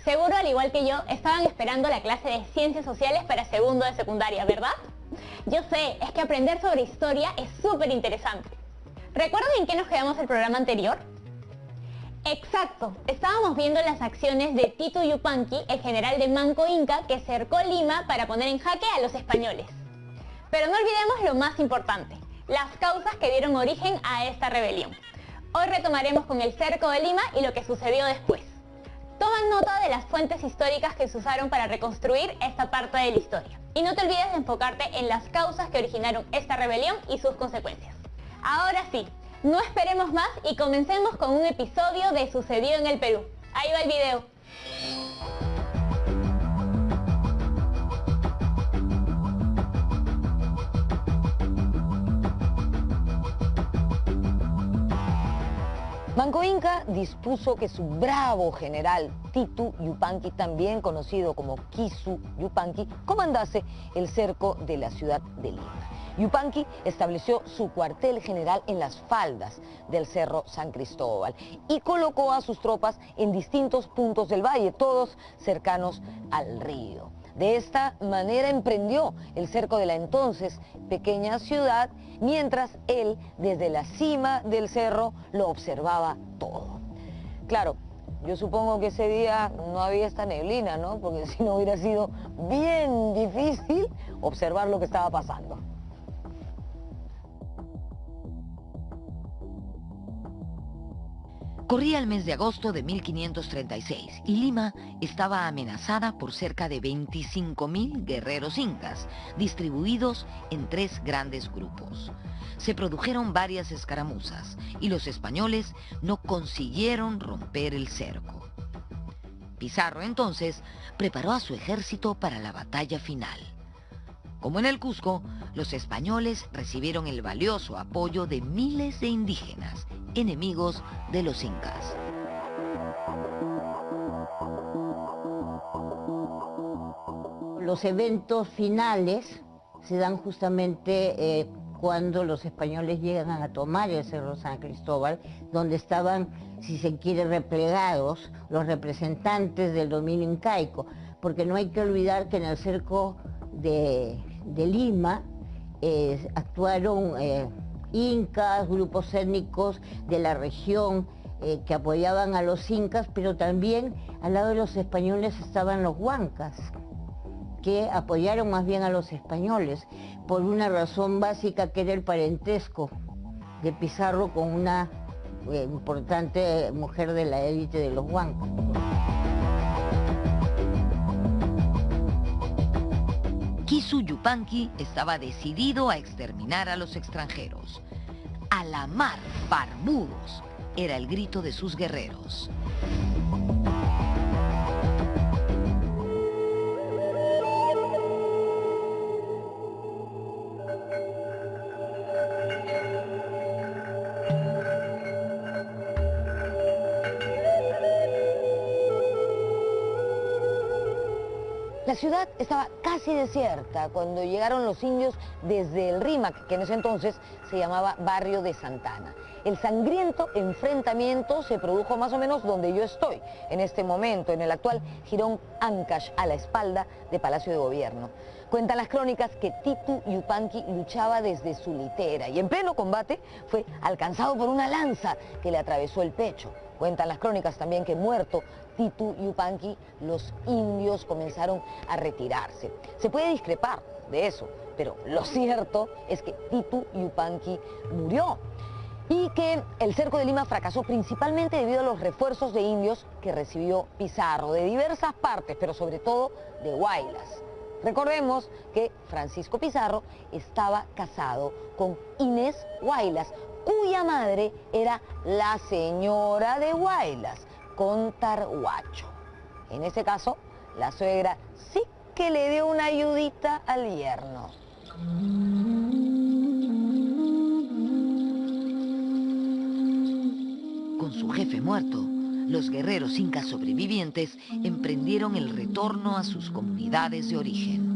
Seguro, al igual que yo, estaban esperando la clase de Ciencias Sociales para segundo de secundaria, ¿verdad? Yo sé, es que aprender sobre historia es súper interesante. ¿Recuerdan en qué nos quedamos el programa anterior? Exacto, estábamos viendo las acciones de Titu Yupanqui, el general de Manco Inca que cercó Lima para poner en jaque a los españoles. Pero no olvidemos lo más importante, las causas que dieron origen a esta rebelión. Hoy retomaremos con el cerco de Lima y lo que sucedió después. Toma nota de las fuentes históricas que se usaron para reconstruir esta parte de la historia. Y no te olvides de enfocarte en las causas que originaron esta rebelión y sus consecuencias. Ahora sí, no esperemos más y comencemos con un episodio de Sucedió en el Perú. Ahí va el video. Manco Inca dispuso que su bravo general Titu Yupanqui, también conocido como Kisu Yupanqui, comandase el cerco de la ciudad de Lima. Yupanqui estableció su cuartel general en las faldas del Cerro San Cristóbal y colocó a sus tropas en distintos puntos del valle, todos cercanos al río. De esta manera emprendió el cerco de la entonces pequeña ciudad, mientras él, desde la cima del cerro, lo observaba todo. Claro, yo supongo que ese día no había esta neblina, ¿no? Porque si no hubiera sido bien difícil observar lo que estaba pasando. Corría el mes de agosto de 1536 y Lima estaba amenazada por cerca de 25.000 guerreros incas, distribuidos en 3 grandes grupos. Se produjeron varias escaramuzas y los españoles no consiguieron romper el cerco. Pizarro entonces preparó a su ejército para la batalla final. Como en el Cusco, los españoles recibieron el valioso apoyo de miles de indígenas, enemigos de los incas. Los eventos finales se dan justamente cuando los españoles llegan a tomar el Cerro San Cristóbal, donde estaban, si se quiere, replegados los representantes del dominio incaico, porque no hay que olvidar que en el cerco de Lima actuaron incas, grupos étnicos de la región que apoyaban a los incas, pero también al lado de los españoles estaban los huancas, que apoyaron más bien a los españoles por una razón básica, que era el parentesco de Pizarro con una importante mujer de la élite de los huancas. Kisu Yupanqui estaba decidido a exterminar a los extranjeros. "A la mar, barbudos", era el grito de sus guerreros. La ciudad estaba casi desierta cuando llegaron los indios desde el Rímac, que en ese entonces se llamaba Barrio de Santana. El sangriento enfrentamiento se produjo más o menos donde yo estoy en este momento, en el actual Jirón Ancash, a la espalda de Palacio de Gobierno. Cuentan las crónicas que Titu Yupanqui luchaba desde su litera y en pleno combate fue alcanzado por una lanza que le atravesó el pecho. Cuentan las crónicas también que, muerto Titu Yupanqui, los indios comenzaron a retirarse. Se puede discrepar de eso, pero lo cierto es que Titu Yupanqui murió y que el cerco de Lima fracasó principalmente debido a los refuerzos de indios que recibió Pizarro de diversas partes, pero sobre todo de Huaylas. Recordemos que Francisco Pizarro estaba casado con Inés Huaylas, cuya madre era la señora de Huaylas, Contarhuacho. En ese caso, la suegra sí que le dio una ayudita al yerno. Con su jefe muerto, los guerreros incas sobrevivientes emprendieron el retorno a sus comunidades de origen.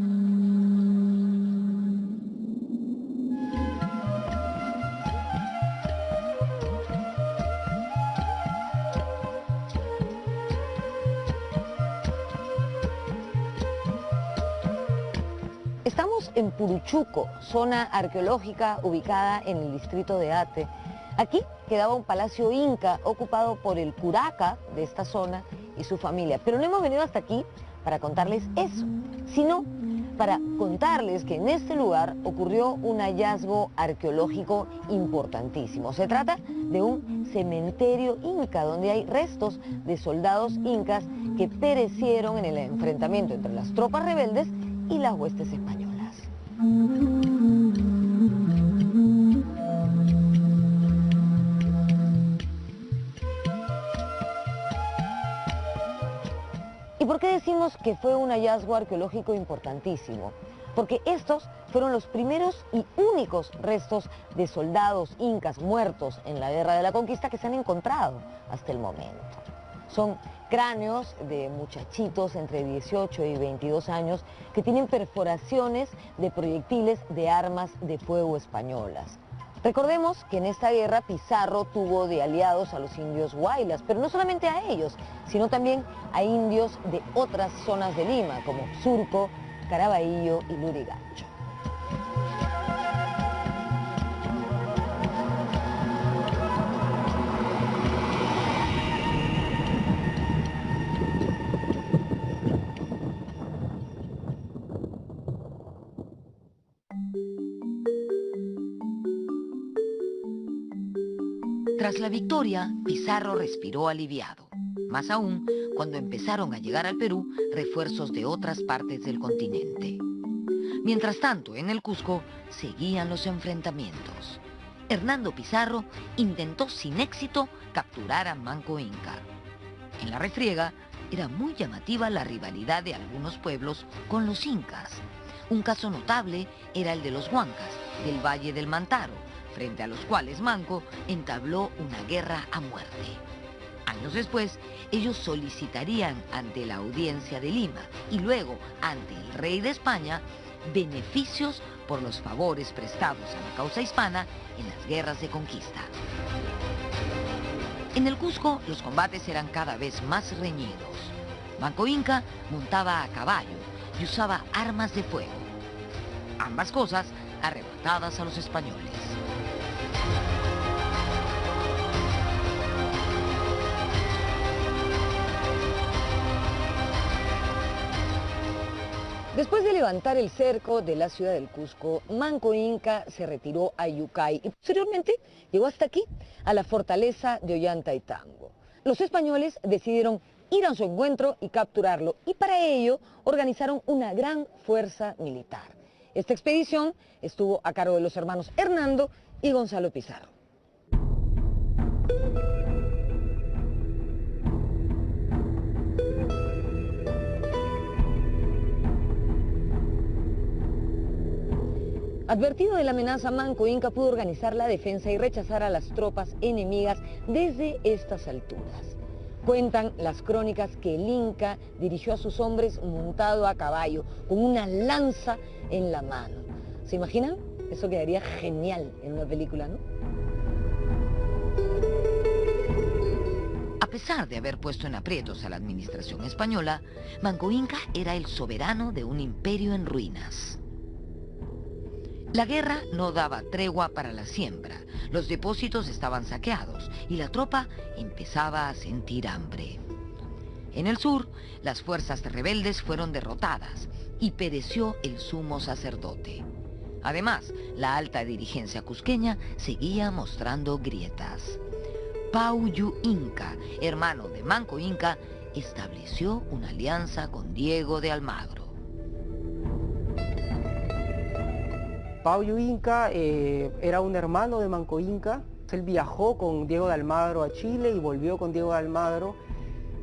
Estamos en Puruchuco, zona arqueológica ubicada en el distrito de Ate. Aquí quedaba un palacio inca ocupado por el curaca de esta zona y su familia. Pero no hemos venido hasta aquí para contarles eso, sino para contarles que en este lugar ocurrió un hallazgo arqueológico importantísimo. Se trata de un cementerio inca donde hay restos de soldados incas que perecieron en el enfrentamiento entre las tropas rebeldes y las huestes españolas. ¿Y por qué decimos que fue un hallazgo arqueológico importantísimo? Porque estos fueron los primeros y únicos restos de soldados incas muertos en la Guerra de la Conquista que se han encontrado hasta el momento. Son cráneos de muchachitos entre 18 y 22 años que tienen perforaciones de proyectiles de armas de fuego españolas. Recordemos que en esta guerra Pizarro tuvo de aliados a los indios huaylas, pero no solamente a ellos, sino también a indios de otras zonas de Lima, como Surco, Caraballo y Lurigancho. Tras la victoria, Pizarro respiró aliviado, más aún cuando empezaron a llegar al Perú refuerzos de otras partes del continente. Mientras tanto, en el Cusco seguían los enfrentamientos. Hernando Pizarro intentó sin éxito capturar a Manco Inca. En la refriega era muy llamativa la rivalidad de algunos pueblos con los incas. Un caso notable era el de los huancas, del Valle del Mantaro, frente a los cuales Manco entabló una guerra a muerte. Años después, ellos solicitarían ante la Audiencia de Lima y luego ante el rey de España beneficios por los favores prestados a la causa hispana en las guerras de conquista. En el Cusco, los combates eran cada vez más reñidos. Manco Inca montaba a caballo y usaba armas de fuego. Ambas cosas arrebatadas a los españoles. Después de levantar el cerco de la ciudad del Cusco, Manco Inca se retiró a Yucay y posteriormente llegó hasta aquí, a la fortaleza de Ollantaytambo. Los españoles decidieron ir a su encuentro y capturarlo, y para ello organizaron una gran fuerza militar. Esta expedición estuvo a cargo de los hermanos Hernando y Gonzalo Pizarro. Advertido de la amenaza, Manco Inca pudo organizar la defensa y rechazar a las tropas enemigas desde estas alturas. Cuentan las crónicas que el Inca dirigió a sus hombres montado a caballo, con una lanza en la mano. ¿Se imaginan? Eso quedaría genial en una película, ¿no? A pesar de haber puesto en aprietos a la administración española, Manco Inca era el soberano de un imperio en ruinas. La guerra no daba tregua para la siembra, los depósitos estaban saqueados y la tropa empezaba a sentir hambre. En el sur, las fuerzas rebeldes fueron derrotadas y pereció el sumo sacerdote. Además, la alta dirigencia cusqueña seguía mostrando grietas. Pauyu Inca, hermano de Manco Inca, estableció una alianza con Diego de Almagro. Pauyu Inca era un hermano de Manco Inca. Él viajó con Diego de Almagro a Chile y volvió con Diego de Almagro.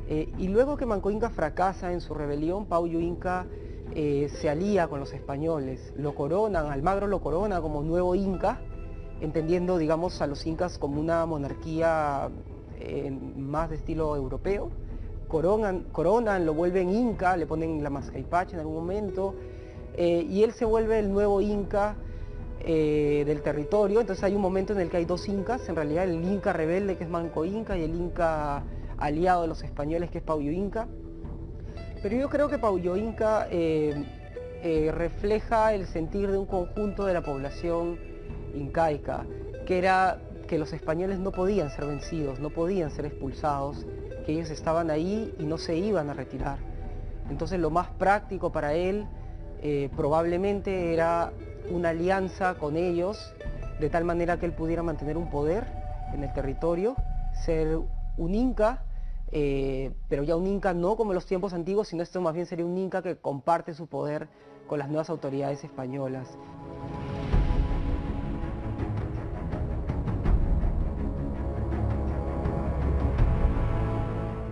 Y luego que Manco Inca fracasa en su rebelión, Pauyu Inca se alía con los españoles. Lo coronan, Almagro lo corona como nuevo Inca, entendiendo, digamos, a los incas como una monarquía más de estilo europeo. Coronan, lo vuelven Inca, le ponen la Mascaipacha en algún momento, y él se vuelve el nuevo Inca del territorio. Entonces hay un momento en el que hay dos incas, en realidad el Inca rebelde, que es Manco Inca, y el Inca aliado de los españoles, que es Pauyu Inca. Pero yo creo que Pauyu Inca refleja el sentir de un conjunto de la población incaica, que era que los españoles no podían ser vencidos, no podían ser expulsados, que ellos estaban ahí y no se iban a retirar. Entonces lo más práctico para él probablemente era una alianza con ellos, de tal manera que él pudiera mantener un poder en el territorio, ser un inca, pero ya un inca no como en los tiempos antiguos, sino esto más bien sería un inca que comparte su poder con las nuevas autoridades españolas.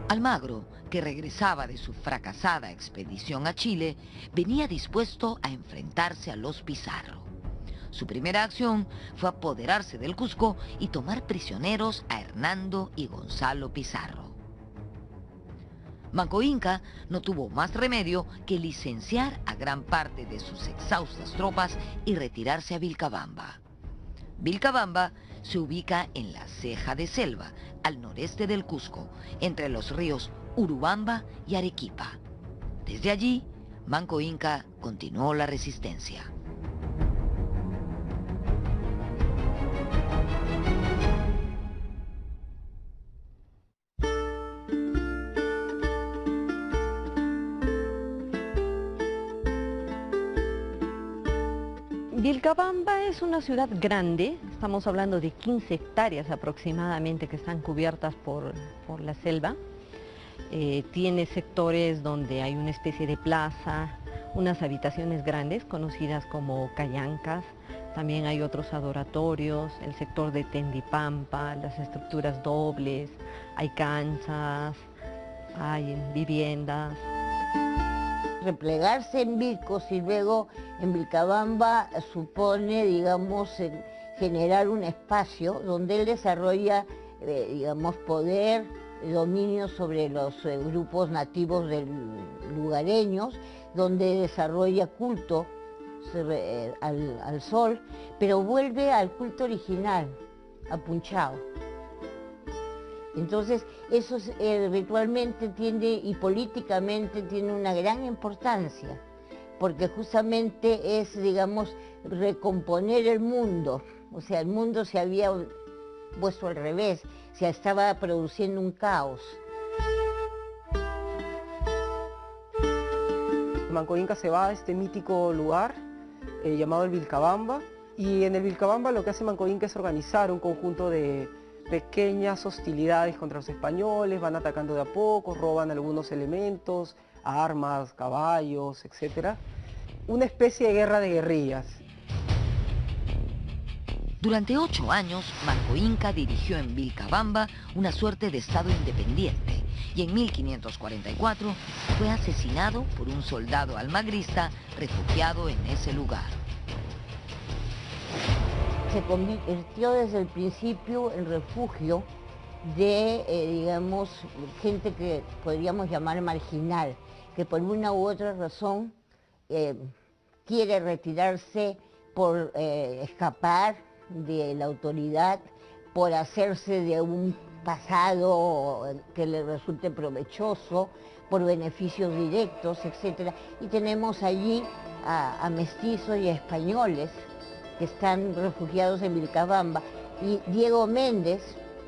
Almagro, que regresaba de su fracasada expedición a Chile, venía dispuesto a enfrentarse a los Pizarro. Su primera acción fue apoderarse del Cusco y tomar prisioneros a Hernando y Gonzalo Pizarro. Manco Inca no tuvo más remedio que licenciar a gran parte de sus exhaustas tropas y retirarse a Vilcabamba. Vilcabamba se ubica en la ceja de selva, al noreste del Cusco, entre los ríos Urubamba y Arequipa. Desde allí, Manco Inca continuó la resistencia. Vilcabamba es una ciudad grande, estamos hablando de 15 hectáreas aproximadamente que están cubiertas por la selva. Tiene sectores donde hay una especie de plaza, unas habitaciones grandes conocidas como callancas, también hay otros adoratorios, el sector de Tendipampa, las estructuras dobles, hay canchas, hay viviendas. Replegarse en Vilcos y luego en Vilcabamba supone, digamos, generar un espacio donde él desarrolla, digamos, poder, dominio sobre los grupos nativos lugareños, donde desarrolla culto al sol, pero vuelve al culto original, a Punchao. Entonces, eso ritualmente tiene y políticamente tiene una gran importancia, porque justamente es, digamos, recomponer el mundo. O sea, el mundo se había puesto al revés, se estaba produciendo un caos. Manco Inca se va a este mítico lugar llamado el Vilcabamba, y en el Vilcabamba lo que hace Manco Inca es organizar un conjunto de pequeñas hostilidades contra los españoles, van atacando de a poco, roban algunos elementos, armas, caballos, etc. Una especie de guerra de guerrillas. Durante 8 años, Manco Inca dirigió en Vilcabamba una suerte de estado independiente y en 1544 fue asesinado por un soldado almagrista refugiado en ese lugar. Se convirtió desde el principio en refugio de, digamos, gente que podríamos llamar marginal, que por una u otra razón quiere retirarse por escapar de la autoridad, por hacerse de un pasado que le resulte provechoso, por beneficios directos, etc. Y tenemos allí a mestizos y a españoles que están refugiados en Vilcabamba, y Diego Méndez,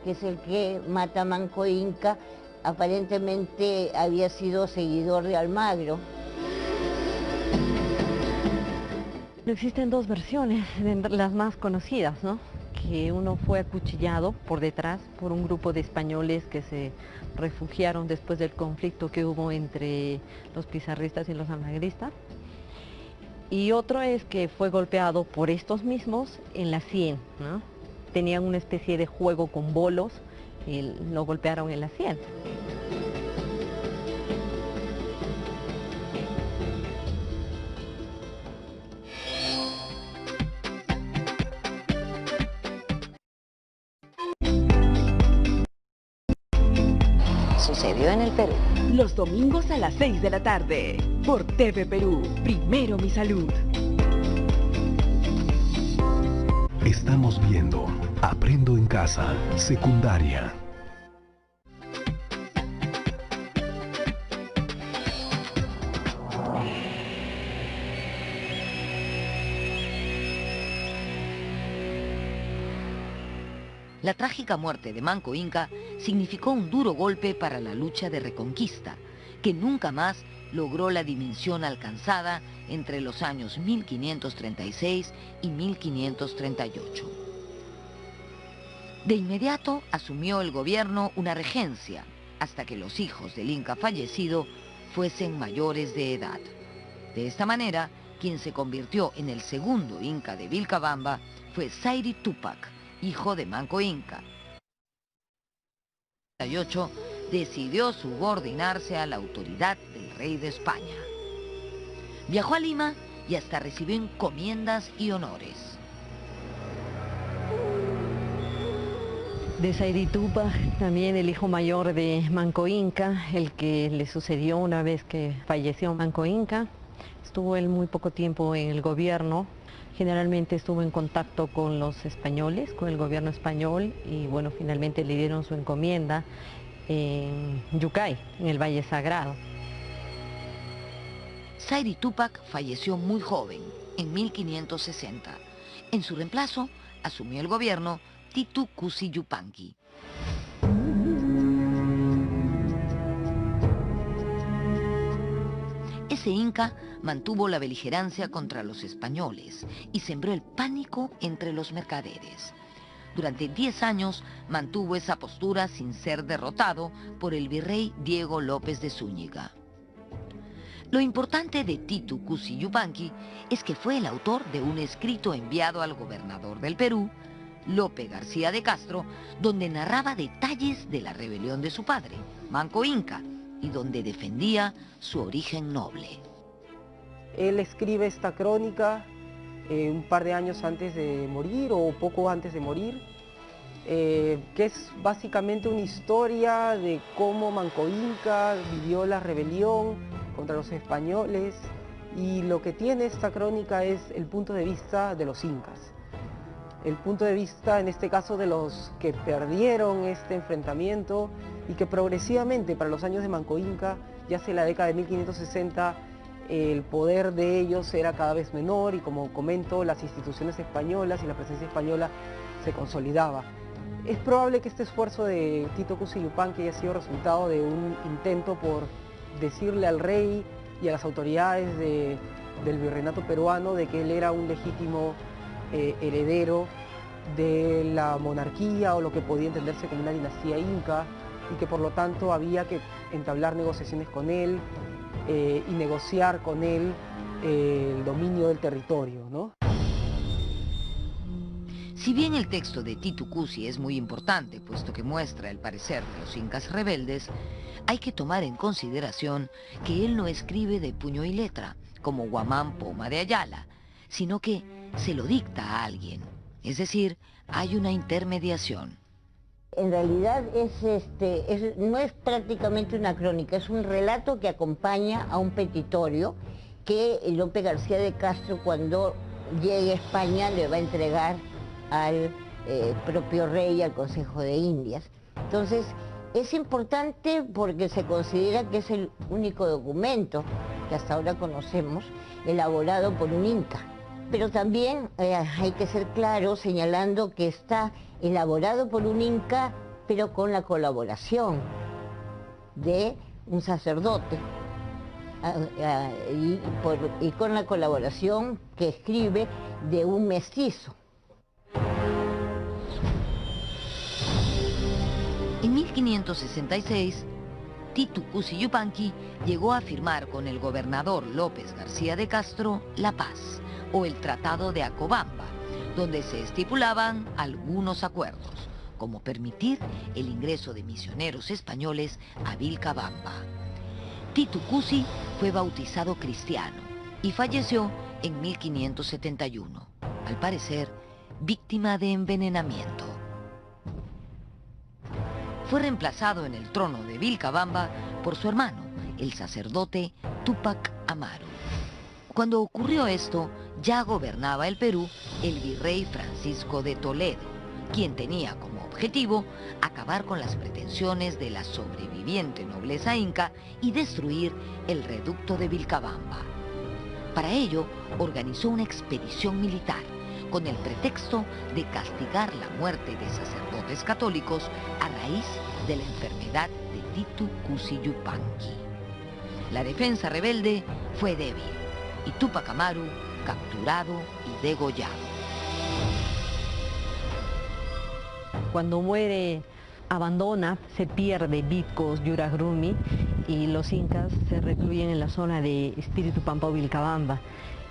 que es el que mata a Manco Inca, aparentemente había sido seguidor de Almagro. Existen dos versiones, las más conocidas, ¿no? Que uno fue acuchillado por detrás por un grupo de españoles que se refugiaron después del conflicto que hubo entre los pizarristas y los almagristas. Y otro es que fue golpeado por estos mismos en la sien, ¿no? Tenían una especie de juego con bolos y lo golpearon en la sien. Sucedió en el Perú. Los domingos a las 6 de la tarde, por TV Perú, Primero Mi Salud. Estamos viendo Aprendo en Casa, secundaria. La trágica muerte de Manco Inca significó un duro golpe para la lucha de reconquista, que nunca más logró la dimensión alcanzada entre los años 1536 y 1538. De inmediato asumió el gobierno una regencia, hasta que los hijos del Inca fallecido fuesen mayores de edad. De esta manera, quien se convirtió en el segundo Inca de Vilcabamba fue Sayri Tupac, hijo de Manco Inca. En 1888 decidió subordinarse a la autoridad del rey de España. Viajó a Lima y hasta recibió encomiendas y honores. De Sayri Tupac, también el hijo mayor de Manco Inca, el que le sucedió una vez que falleció Manco Inca. Estuvo él muy poco tiempo en el gobierno, generalmente estuvo en contacto con los españoles, con el gobierno español, y bueno, finalmente le dieron su encomienda en Yucay, en el Valle Sagrado. Sayri Tupac falleció muy joven, en 1560. En su reemplazo, asumió el gobierno Titu Cusi Yupanqui. Ese inca mantuvo la beligerancia contra los españoles y sembró el pánico entre los mercaderes. Durante 10 años mantuvo esa postura sin ser derrotado por el virrey Diego López de Zúñiga. Lo importante de Titu Cusi Yupanqui es que fue el autor de un escrito enviado al gobernador del Perú, Lope García de Castro, donde narraba detalles de la rebelión de su padre, Manco Inca, y donde defendía su origen noble. Él escribe esta crónica un par de años antes de morir o poco antes de morir, que es básicamente una historia de cómo Manco Inca vivió la rebelión contra los españoles, y lo que tiene esta crónica es el punto de vista de los incas. El punto de vista, en este caso, de los que perdieron este enfrentamiento y que progresivamente, para los años de Manco Inca, ya hacia la década de 1560, el poder de ellos era cada vez menor y, como comento, las instituciones españolas y la presencia española se consolidaba. Es probable que este esfuerzo de Titu Cusi Yupanqui haya sido resultado de un intento por decirle al rey y a las autoridades del virreinato peruano de que él era un legítimo heredero de la monarquía, o lo que podía entenderse como una dinastía inca, y que por lo tanto había que entablar negociaciones con él y negociar con él el dominio del territorio, ¿no? Si bien el texto de Titu Cusi es muy importante, puesto que muestra el parecer de los incas rebeldes, hay que tomar en consideración que él no escribe de puño y letra, como Guamán Poma de Ayala, sino que se lo dicta a alguien. Es decir, hay una intermediación. En realidad no es prácticamente una crónica, es un relato que acompaña a un petitorio que Lope García de Castro, cuando llegue a España, le va a entregar al propio rey, al Consejo de Indias. Entonces, es importante porque se considera que es el único documento que hasta ahora conocemos elaborado por un inca. Pero también hay que ser claro señalando que está elaborado por un inca, pero con la colaboración de un sacerdote y con la colaboración que escribe de un mestizo. En 1566, Titu Cusi Yupanqui llegó a firmar con el gobernador López García de Castro la paz, o el Tratado de Acobamba, donde se estipulaban algunos acuerdos, como permitir el ingreso de misioneros españoles a Vilcabamba. Titu Cusi fue bautizado cristiano y falleció en 1571, al parecer víctima de envenenamiento. Fue reemplazado en el trono de Vilcabamba por su hermano, el sacerdote Túpac Amaru. Cuando ocurrió esto, ya gobernaba el Perú el virrey Francisco de Toledo, quien tenía como objetivo acabar con las pretensiones de la sobreviviente nobleza inca y destruir el reducto de Vilcabamba. Para ello, organizó una expedición militar con el pretexto de castigar la muerte de sacerdotes católicos a raíz de la enfermedad de Titu Cusi Yupanqui. La defensa rebelde fue débil y Túpac Amaru capturado y degollado. Cuando muere, abandona, se pierde Vitcos, Yuragrumi, y los incas se recluyen en la zona de Espíritu Pampao Vilcabamba.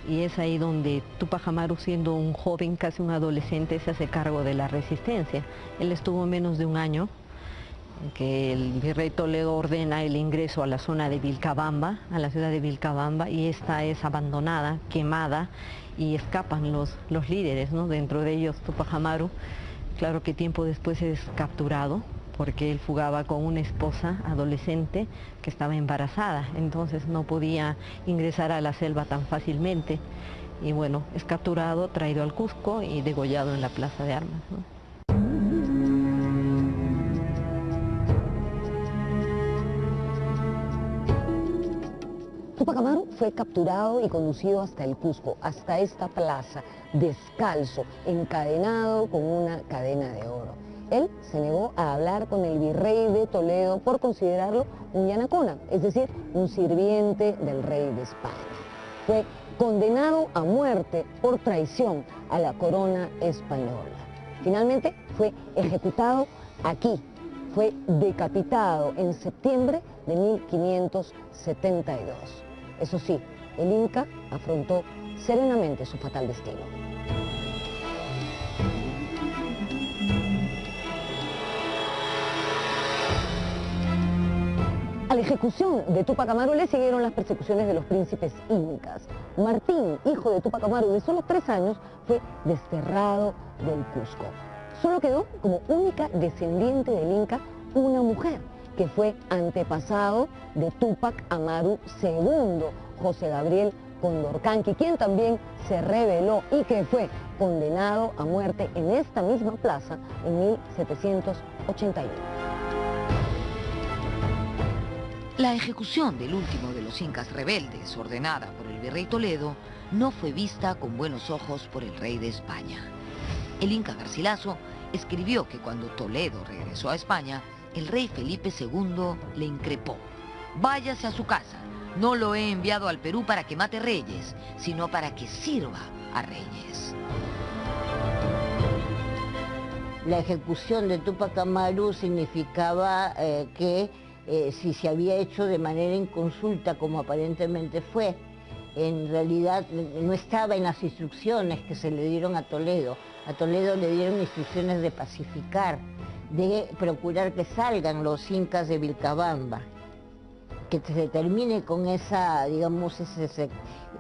Y es ahí donde Túpac Amaru, siendo un joven, casi un adolescente, se hace cargo de la resistencia. Él estuvo menos de un año, que el virrey Toledo ordena el ingreso a la zona de Vilcabamba, a la ciudad de Vilcabamba, y esta es abandonada, quemada, y escapan los líderes, ¿no? Dentro de ellos Túpac Amaru. Claro que tiempo después es capturado, porque él fugaba con una esposa adolescente que estaba embarazada, entonces no podía ingresar a la selva tan fácilmente. Y bueno, es capturado, traído al Cusco y degollado en la Plaza de Armas, ¿no? Túpac Amaru fue capturado y conducido hasta el Cusco, hasta esta plaza, descalzo, encadenado con una cadena de oro. Él se negó a hablar con el virrey de Toledo por considerarlo un yanacona, es decir, un sirviente del rey de España. Fue condenado a muerte por traición a la corona española. Finalmente fue ejecutado aquí. Fue decapitado en septiembre de 1572. Eso sí, el Inca afrontó serenamente su fatal destino. A la ejecución de Túpac Amaru le siguieron las persecuciones de los príncipes incas. Martín, hijo de Túpac Amaru de solo 3 años, fue desterrado del Cusco. Solo quedó como única descendiente del Inca una mujer, que fue antepasado de Túpac Amaru II, José Gabriel Condorcanqui, quien también se rebeló y que fue condenado a muerte en esta misma plaza en 1781. La ejecución del último de los incas rebeldes, ordenada por el virrey Toledo, no fue vista con buenos ojos por el rey de España. El inca Garcilaso escribió que cuando Toledo regresó a España, el rey Felipe II le increpó: váyase a su casa, no lo he enviado al Perú para que mate reyes, sino para que sirva a reyes. La ejecución de Túpac Amaru significaba que si se había hecho de manera inconsulta, como aparentemente fue, en realidad no estaba en las instrucciones que se le dieron a Toledo. A Toledo le dieron instrucciones de pacificar, de procurar que salgan los incas de Vilcabamba, que se termine con esa, digamos,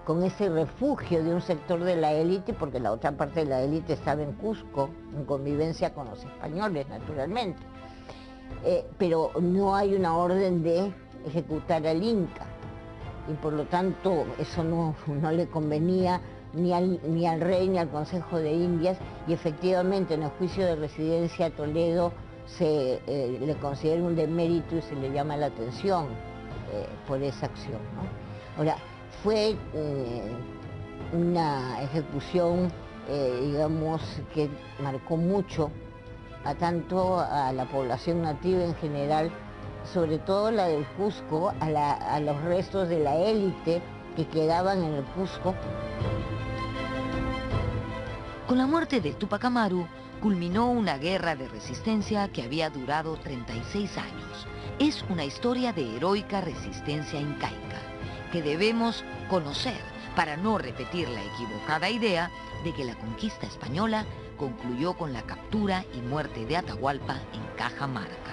con ese refugio de un sector de la élite, porque la otra parte de la élite estaba en Cusco, en convivencia con los españoles, naturalmente. Pero no hay una orden de ejecutar al Inca, y por lo tanto eso no le convenía ni al rey ni al Consejo de Indias, y efectivamente en el juicio de residencia a Toledo se le considera un demérito y se le llama la atención por esa acción, ¿no? Ahora, fue una ejecución, digamos, que marcó mucho tanto a la población nativa en general, sobre todo la del Cusco, a los restos de la élite que quedaban en el Cusco. Con la muerte de Túpac Amaru, culminó una guerra de resistencia que había durado 36 años. Es una historia de heroica resistencia incaica que debemos conocer para no repetir la equivocada idea de que la conquista española concluyó con la captura y muerte de Atahualpa en Cajamarca.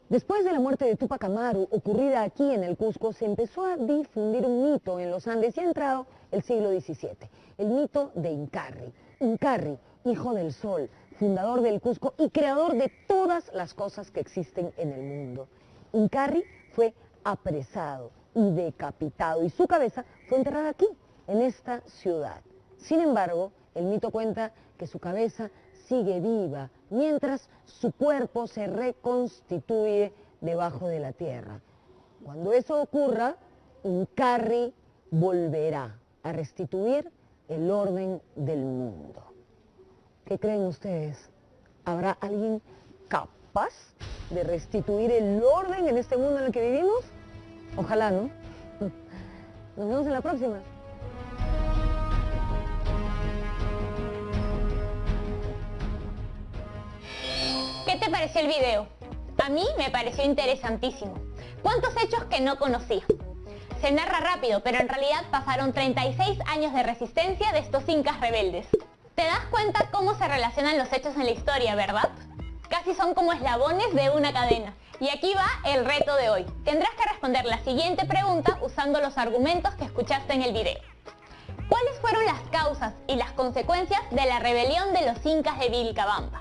Después de la muerte de Túpac Amaru, ocurrida aquí en el Cusco, se empezó a difundir un mito en los Andes y ha entrado el siglo XVII, el mito de Incarri. Incarri, hijo del sol, fundador del Cusco y creador de todas las cosas que existen en el mundo. Incarri fue apresado y decapitado y su cabeza fue enterrada aquí, en esta ciudad. Sin embargo, el mito cuenta que su cabeza sigue viva, mientras su cuerpo se reconstituye debajo de la tierra. Cuando eso ocurra, Uncarri volverá a restituir el orden del mundo. ¿Qué creen ustedes? ¿Habrá alguien capaz de restituir el orden en este mundo en el que vivimos? Ojalá, ¿no? Nos vemos en la próxima. ¿Qué te pareció el video? A mí me pareció interesantísimo. ¿Cuántos hechos que no conocía? Se narra rápido, pero en realidad pasaron 36 años de resistencia de estos incas rebeldes. ¿Te das cuenta cómo se relacionan los hechos en la historia, verdad? Casi son como eslabones de una cadena. Y aquí va el reto de hoy. Tendrás que responder la siguiente pregunta usando los argumentos que escuchaste en el video. ¿Cuáles fueron las causas y las consecuencias de la rebelión de los incas de Vilcabamba?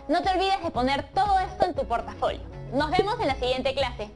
No te olvides de poner todo esto en tu portafolio. Nos vemos en la siguiente clase.